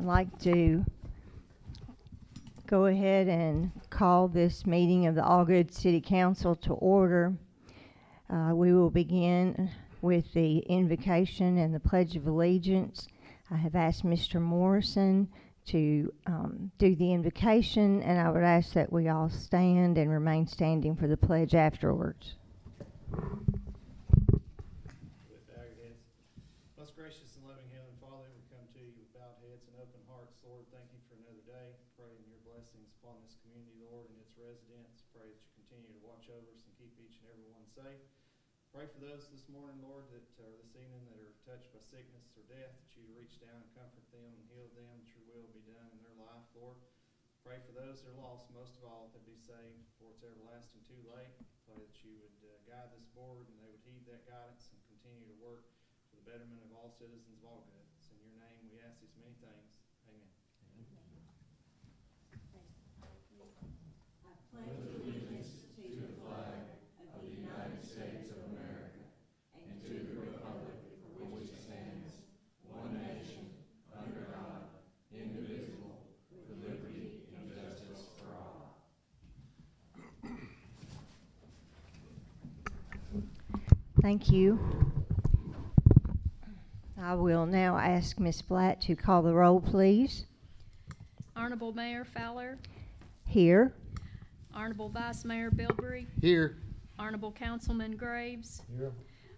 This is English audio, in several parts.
I'd like to go ahead and call this meeting of the Allgood City Council to order. We will begin with the invocation and the Pledge of Allegiance. I have asked Mr. Morrison to do the invocation, and I would ask that we all stand and remain standing for the pledge afterwards. With our heads. Most gracious and loving Heavenly Father, we come to you with bowed heads and open hearts. Lord, thank you for another day. Pray in your blessings upon this community, Lord, and its residents. Pray that you continue to watch over us and keep each and every one safe. Pray for those this morning, Lord, this evening that are touched by sickness or death, that you reach down and comfort them and heal them, that your will be done in their life, Lord. Pray for those that are lost, most of all, that be saved before it's everlasting too late. Pray that you would guide this board and they would heed that guidance and continue to work for the betterment of all citizens of Allgood. It's in your name we ask these many things. Amen. I pledge allegiance to the flag of the United States of America and to the republic for which it stands, one nation, under God, indivisible, with liberty and justice for all. Thank you. I will now ask Ms. Blatt to call the roll, please. Honorable Mayor Fowler, Here. Honorable Vice Mayor Bilbrey, Here. Honorable Councilman Graves, Here.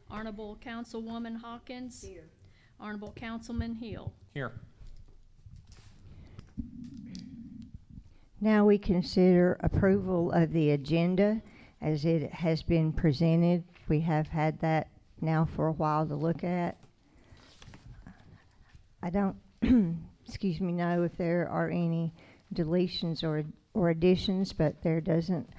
Honorable Councilwoman Hawkins, Here. Honorable Councilman Hill. Here. Now we consider approval of the agenda as it has been presented. We have had that now for a while to look at. I don't, excuse me, know if there are any deletions or additions, but there doesn't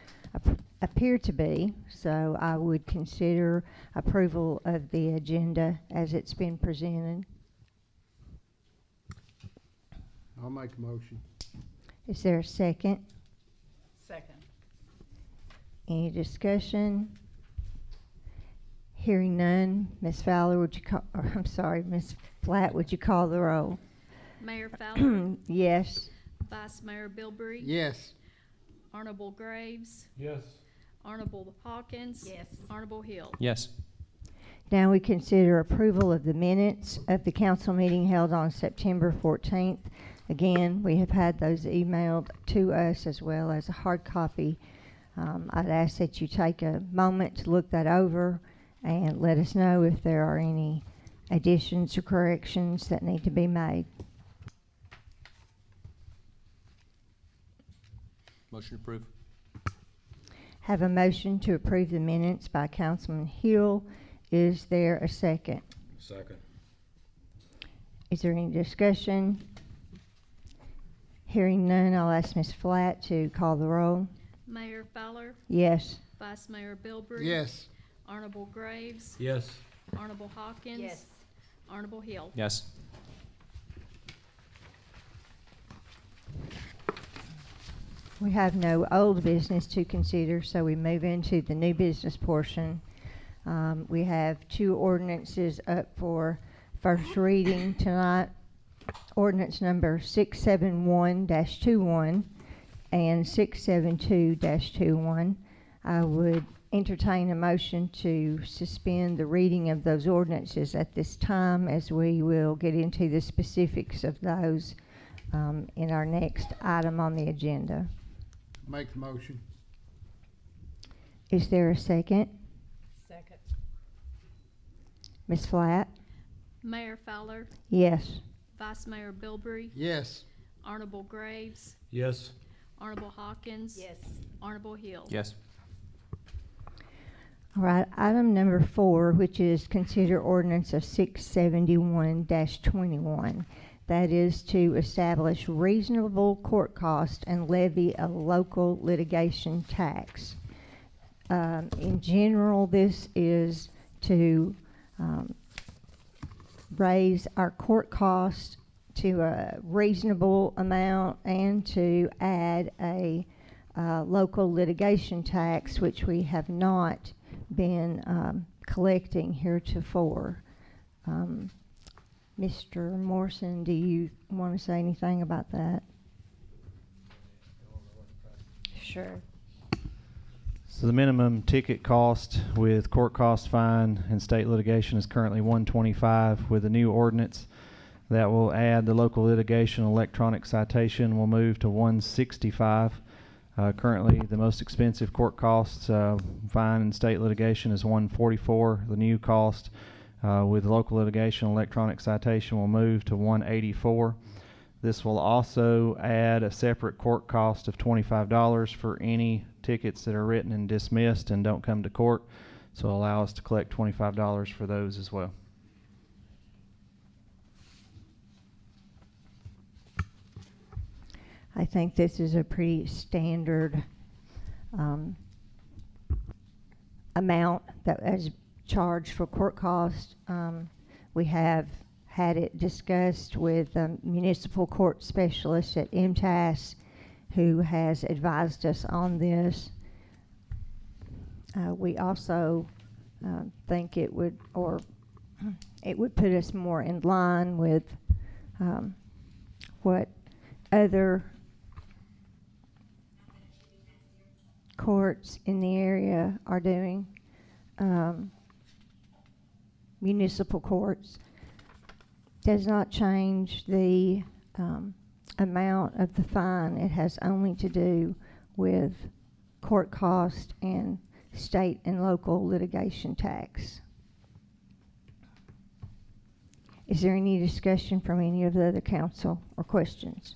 appear to be. So I would consider approval of the agenda as it's been presented. I'll make a motion. Is there a second? Second. Any discussion? Hearing none, Ms. Fowler, would you call, or I'm sorry, Ms. Flatt, would you call the roll? Mayor Fowler, Yes. Vice Mayor Bilbrey, Yes. Honorable Graves, Yes. Honorable Hawkins, Yes. Honorable Hill. Yes. Now we consider approval of the minutes of the council meeting held on September 14th. Again, we have had those emailed to us as well as a hard copy. I'd ask that you take a moment to look that over and let us know if there are any additions or corrections that need to be made. Motion approved. Have a motion to approve the minutes by Councilman Hill. Is there a second? Second. Is there any discussion? Hearing none, I'll ask Ms. Flatt to call the roll. Mayor Fowler, Yes. Vice Mayor Bilbrey, Yes. Honorable Graves, Yes. Honorable Hawkins, Yes. Honorable Hill. Yes. We have no old business to consider, so we move into the new business portion. We have two ordinances up for first reading tonight. Ordinance number 671-21 and 672-21. I would entertain a motion to suspend the reading of those ordinances at this time, as we will get into the specifics of those in our next item on the agenda. Make the motion. Is there a second? Second. Ms. Flatt? Mayor Fowler, Yes. Vice Mayor Bilbrey, Yes. Honorable Graves, Yes. Honorable Hawkins, Yes. Honorable Hill. Yes. All right, item number 4, which is consider ordinance of 671-21. That is to establish reasonable court cost and levy a local litigation tax. In general, this is to raise our court cost to a reasonable amount and to add a local litigation tax, which we have not been collecting heretofore. Mr. Morrison, do you want to say anything about that? Sure. So the minimum ticket cost with court cost, fine, and state litigation is currently $125. With the new ordinance that will add the local litigation electronic citation will move to $165. Currently, the most expensive court costs, fine and state litigation, is $144. The new cost with local litigation electronic citation will move to $184. This will also add a separate court cost of $25 for any tickets that are written and dismissed and don't come to court. So allow us to collect $25 for those as well. I think this is a pretty standard amount that is charged for court costs. We have had it discussed with municipal court specialist at MTAS, who has advised us on this. We also think it would put us more in line with what other courts in the area are doing. Municipal courts does not change the amount of the fine. It has only to do with court cost and state and local litigation tax. Is there any discussion from any of the other council or questions?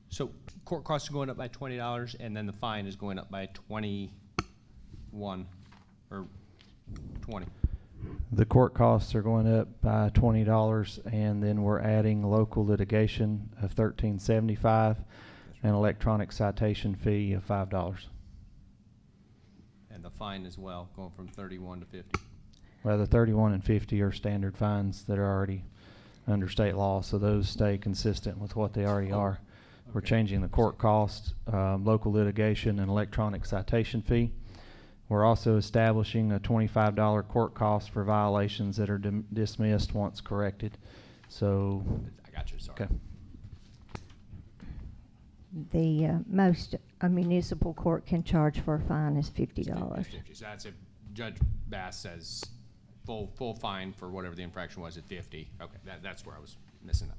So court costs are going up by $20, and then the fine is going up by 21 or 20. The court costs are going up by $20, and then we're adding local litigation of $13.75 and electronic citation fee of $5. And the fine as well, going from 31 to 50. Well, the 31 and 50 are standard fines that are already under state law, so those stay consistent with what they already are. We're Okay. changing the court cost, local litigation, and electronic citation fee. We're also establishing a $25 court cost for violations that are dismissed once corrected. So, I got you, sorry. okay. The most a municipal court can charge for a fine is $50. 50. So that's if Judge Bass says full fine for whatever the infraction was at 50. Okay, that's where I was missing that.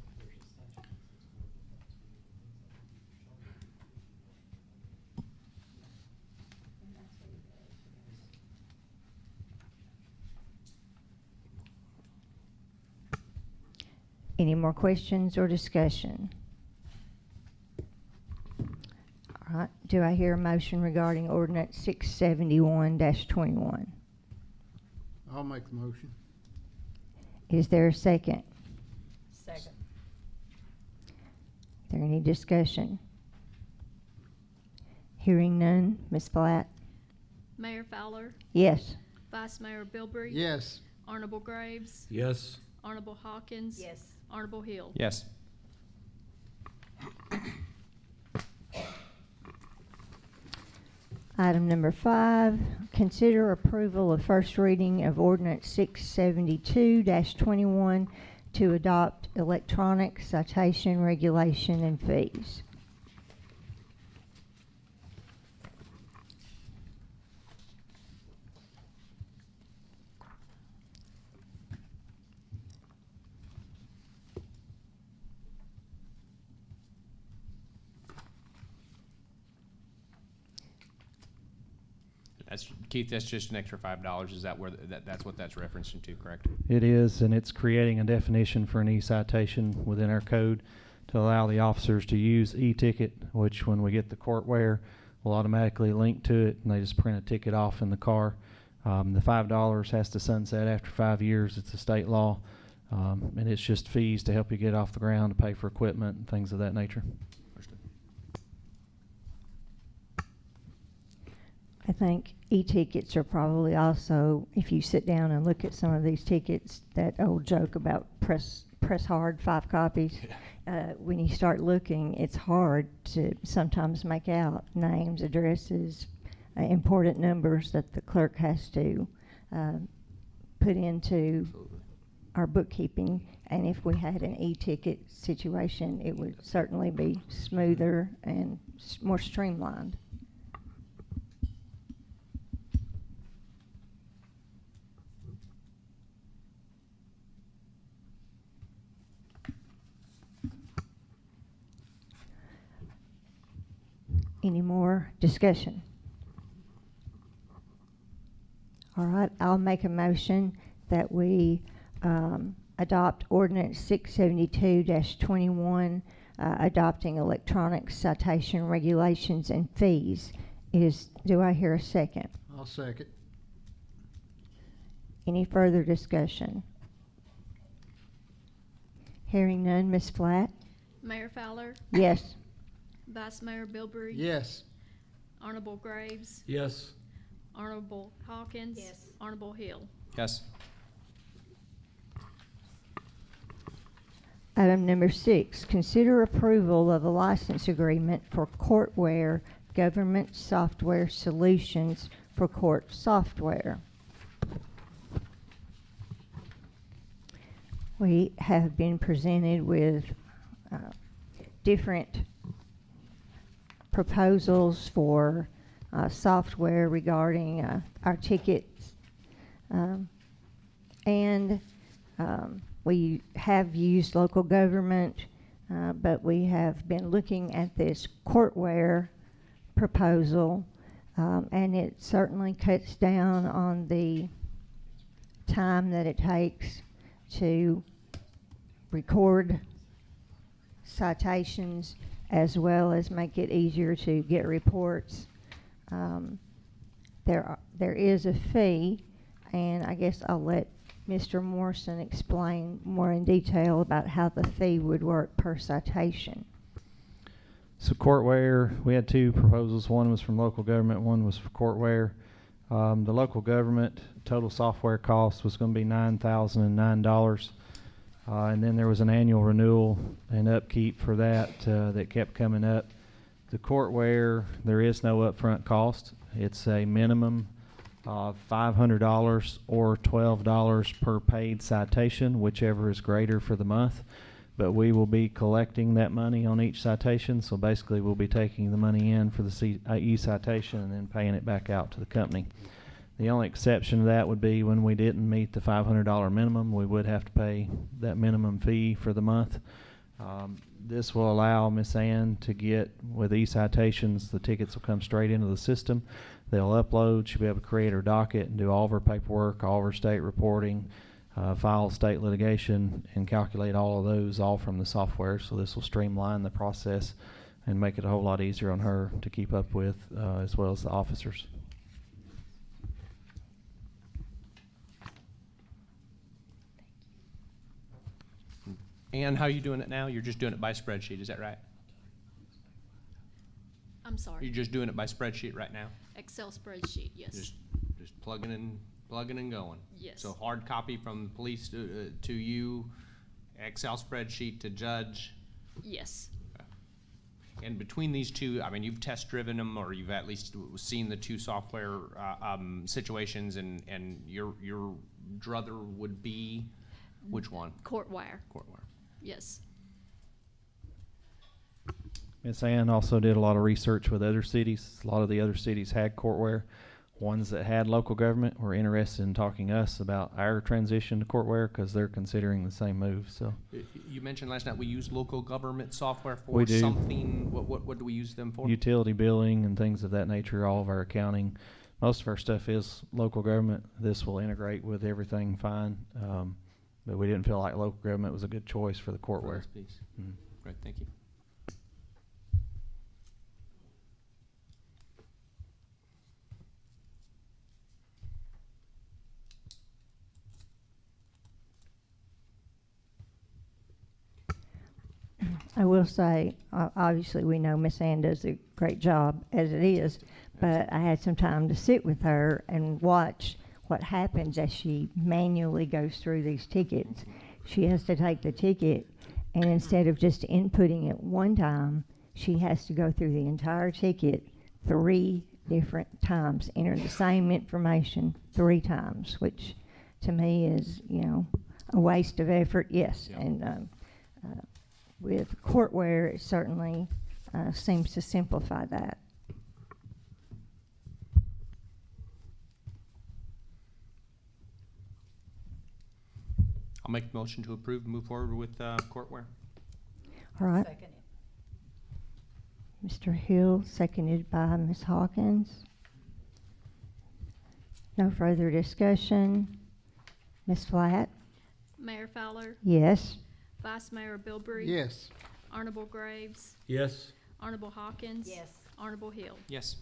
Any more questions or discussion? All right, do I hear a motion regarding ordinance 671-21? I'll make the motion. Is there a second? Second. Is there any discussion? Hearing none, Ms. Blatt? Mayor Fowler, Yes. Vice Mayor Bilbrey. Yes. Honorable Graves, Yes. Honorable Hawkins. Yes. Honorable Hill. Yes. Item number 5, consider approval of first reading of ordinance 672-21 to adopt electronic citation regulation and fees. Keith, that's just an extra $5. Is that where that's what that's referencing to, correct? It is, and it's creating a definition for an e-citation within our code to allow the officers to use e-ticket, which when we get the courtware, will automatically link to it, and they just print a ticket off in the car. The $5 has to sunset after 5 years. It's a state law, and it's just fees to help you get off the ground, to pay for equipment and things of that nature. Understood. I think e-tickets are probably also, if you sit down and look at some of these tickets, that old joke about press hard, 5 copies. When you start looking, it's hard to sometimes make out names, addresses, important numbers that the clerk has to put into Absolutely. our bookkeeping, and if we had an e-ticket situation, it would certainly be smoother and more streamlined. Any more discussion? All right, I'll make a motion that we adopt ordinance 672-21, adopting electronic citation regulations and fees. Do I hear a second? I'll second. Any further discussion? Hearing none, Ms. Flatt? Mayor Fowler, Yes. Vice Mayor Bilbrey. Yes. Honorable Graves, Yes. Honorable Hawkins. Yes. Honorable Hill. Yes. Item number 6, consider approval of a license agreement for Courtware Government Software Solutions for court software. We have been presented with different proposals for software regarding our tickets. And we have used local government, but we have been looking at this Courtware proposal, and it certainly cuts down on the time that it takes to record citations, as well as make it easier to get reports. There is a fee, and I guess I'll let Mr. Morrison explain more in detail about how the fee would work per citation. So Courtware, we had two proposals. One was from local government, one was for Courtware. The local government total software cost was going to be $9,009. And then there was an annual renewal and upkeep for that that kept coming up. The Courtware, there is no upfront cost. It's a minimum of $500 or $12 per paid citation, whichever is greater for the month. But we will be collecting that money on each citation. So basically we'll be taking the money in for the e-citation and then paying it back out to the company. The only exception to that would be when we didn't meet the $500 minimum, we would have to pay that minimum fee for the month. This will allow Miss Ann to get, with e-citations, the tickets will come straight into the system. They'll upload, she'll be able to create her docket and do all of her paperwork, all of her state reporting, file state litigation, and calculate all of those all from the software. So this will streamline the process and make it a whole lot easier on her to keep up with, as well as the officers. And how are you doing it now? You're just doing it by spreadsheet, is that right? I'm sorry. You're just doing it by spreadsheet right now? Excel spreadsheet, yes. Just plugging and going? Yes. So hard copy from police to you, Excel spreadsheet to judge? Yes. And between these two, I mean, you've test driven them, or you've at least seen the two software situations, and your druther would be which one? Courtwire, Courtwire. yes. Miss Ann also did a lot of research with other cities. A lot of the other cities had Courtware. Ones that had local government were interested in talking to us about our transition to Courtware because they're considering the same move. So You mentioned last night we use local government software for We do. something. What do we use them for? utility billing and things of that nature, all of our accounting. Most of our stuff is local government. This will integrate with everything fine. But we didn't feel like local government was a good choice for the For Courtware. this piece. Mhm. Great, thank you. I will say, obviously, we know Miss Ann does a great job as it is, but I had some time to sit with her and watch what happens as she manually goes through these tickets. She has to take the ticket, and instead of just inputting it one time, she has to go through the entire ticket 3 different times, enter the same information 3 times, which to me is, a waste of effort, yes. Yeah. And with courtware, it certainly seems to simplify that. I'll make the motion to approve and move forward with courtware. All right. Second. Mr. Hill, seconded by Ms. Hawkins. No further discussion. Ms. Flatt? Mayor Fowler, Yes. Vice Mayor Bilbrey. Yes. Honorable Graves, Yes. Honorable Hawkins. Yes. Honorable Hill. Yes.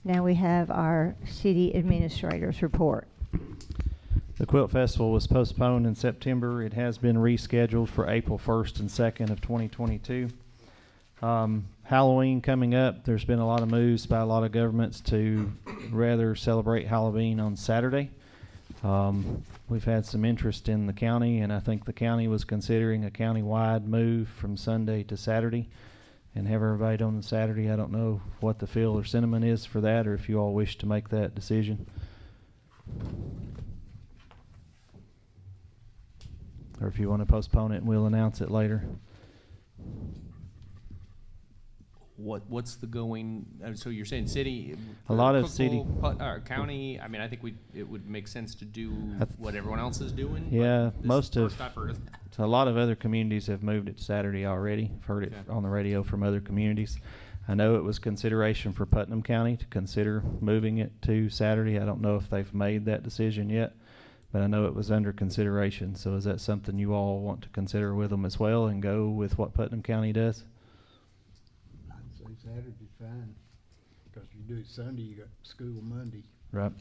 Now we have our city administrator's report. The Quilt Festival was postponed in September. It has been rescheduled for April 1st and 2nd of 2022. Halloween coming up, there's been a lot of moves by a lot of governments to rather celebrate Halloween on Saturday. We've had some interest in the county, and I think the county was considering a county-wide move from Sunday to Saturday and have everybody on Saturday. I don't know what the feel or sentiment is for that, or if you all wish to make that decision. Or if you want to postpone it, and we'll announce it later. What's the going, so you're saying city? A lot of Cookville, city- county, I mean, I think it would make sense to do I th- what everyone else is doing. but Yeah, this is most the of- first I've heard of that. So a lot of other communities have moved it to Saturday already. I've heard it Okay. on the radio from other communities. I know it was consideration for Putnam County to consider moving it to Saturday. I don't know if they've made that decision yet, but I know it was under consideration. So is that something you all want to consider with them as well and go with what Putnam County does? I'd say Saturday's fine, because if you do it Sunday, you got school Monday. Right.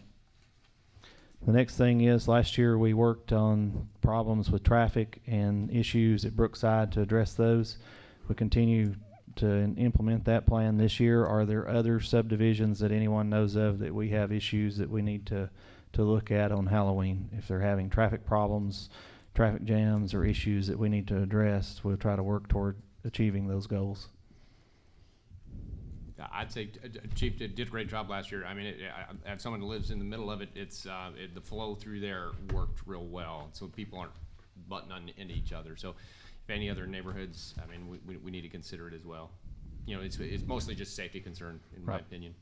The next thing is, last year we worked on problems with traffic and issues at Brookside to address those. We continue to implement that plan this year. Are there other subdivisions that anyone knows of that we have issues that we need to look at on Halloween? If they're having traffic problems, traffic jams, or issues that we need to address, we'll try to work toward achieving those goals. I'd say Chief did a great job last year. I mean, as someone who lives in the middle of it, the flow through there worked real well, so people aren't butting on into each other. So if any other neighborhoods, I mean, we need to consider it as well. You know, it's mostly just safety concern, in my Right. opinion.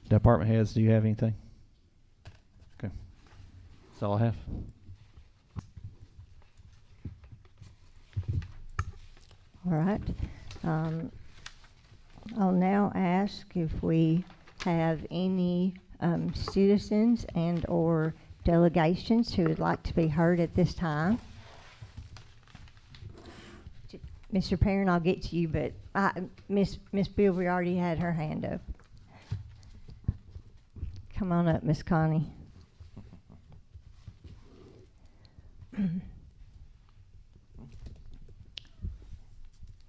Department heads, do you have anything? Okay. That's all I have. All right. I'll now ask if we have any citizens and or delegations who would like to be heard at this time. Mr. Perrin, I'll get to you, but Miss Bilbrey already had her hand up. Come on up, Miss Connie.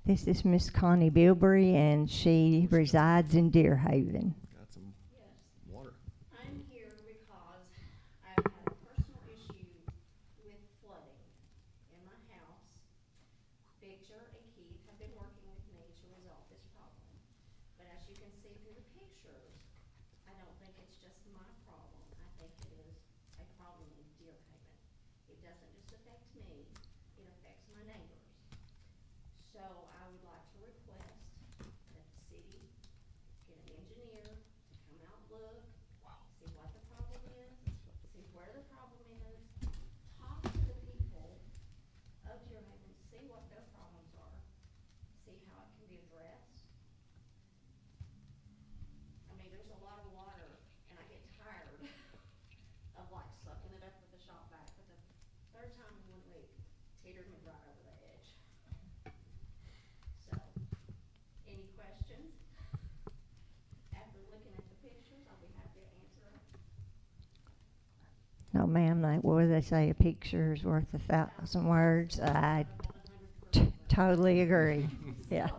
This is Miss Connie Bilbrey, and she resides in Deer Haven. Got some water. I'm here because I've had a personal issue with flooding in my house. Victor and Keith have been working with me to resolve this problem. But as you can see through the pictures, I don't think it's just my problem. I think it is a problem in Deer Haven. It doesn't just affect me, it affects my neighbors. So I would like to request that the city get an engineer to come out, look, see what the problem is, see where the problem is, talk to the people of Deer Haven, see what their problems are, see how it can be addressed. I mean, there's a lot of water, and I get tired of like sucking it up with the shop vac, but the third time in 1 week, teetered me right over the edge. So, any questions? After looking at the pictures, I'll be happy to answer them. No, ma'am, what do they say? A picture is worth 1,000 words. I totally agree. Yeah.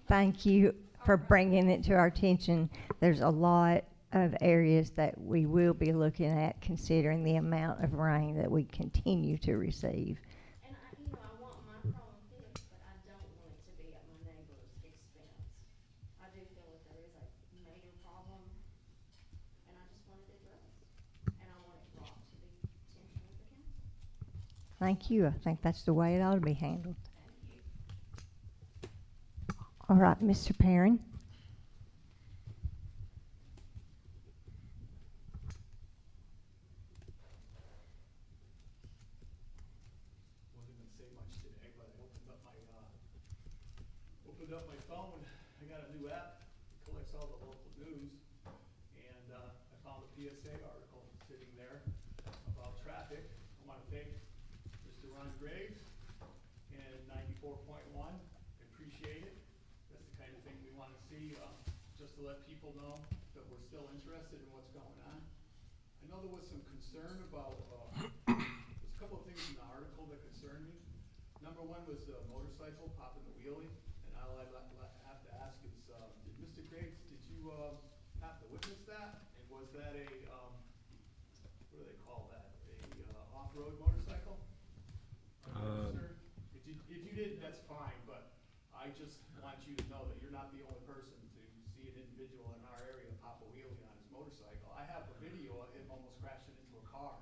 Thank you for bringing it to our attention. There's a lot of areas that we will be looking at considering the amount of rain that we continue to receive. And I want my problem fixed, but I don't want it to Thank you. I think that's the way it ought to be handled. All right, Mr. Perrin. Wasn't gonna say much today, but I opened up my phone. I got a new app that collects all the local news, and I found a PSA article sitting there about traffic. I want to thank Mr. Ron Graves and 94.1. I appreciate it. That's the kind of thing we want to see, just to let people know that we're still interested in what's going on. I know there was some concern about, there's a couple of things in the article that concerned me. Number one was the motorcycle popping the wheelie, and all I have to ask is, did Mr. Graves, did you have to witness that? And was that a, what do they call that? A off-road motorcycle? Sir? If you did, that's fine, but I just want you to know that you're not the only person to see an individual in our area pop a wheelie on his motorcycle. I have a video of him almost crashing into a car.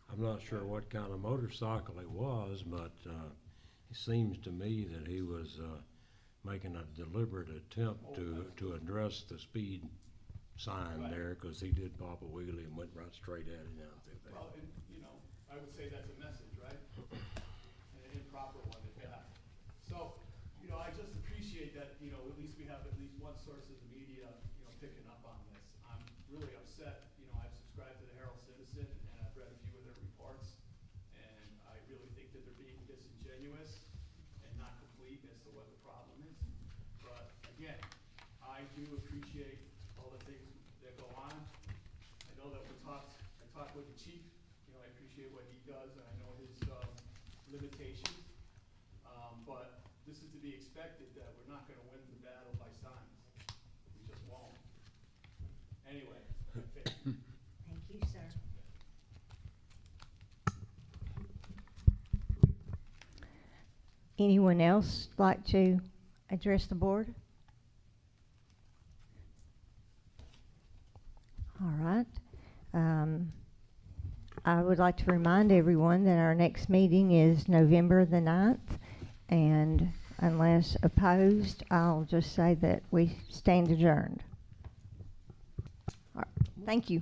I'm not sure what kind of motorcycle it was, but it seems to me that he was making a deliberate attempt to address the speed sign Right. there, because he did pop a wheelie and went right straight at it down through there. Well, and, you know, I would say that's a message, right? An improper one at that. So, you know, I just appreciate that, you know, at least we have at least one source of the media, you know, picking up on this. I'm really upset, you know, I've subscribed to the Herald Citizen, and I've read a few of their reports, and I really think that they're being disingenuous and not complete as to what the problem is. But again, I do appreciate all the things that go on. I know that I talked with the chief, you know, I appreciate what he does, and I know his limitations. But this is to be expected, that we're not gonna win the battle by signs. We just won't. Anyway, thank you. Thank you, sir. Anyone else like to address the board? All right. I would like to remind everyone that our next meeting is November the 9th, and unless opposed, I'll just say that we stand adjourned. All right. Thank you.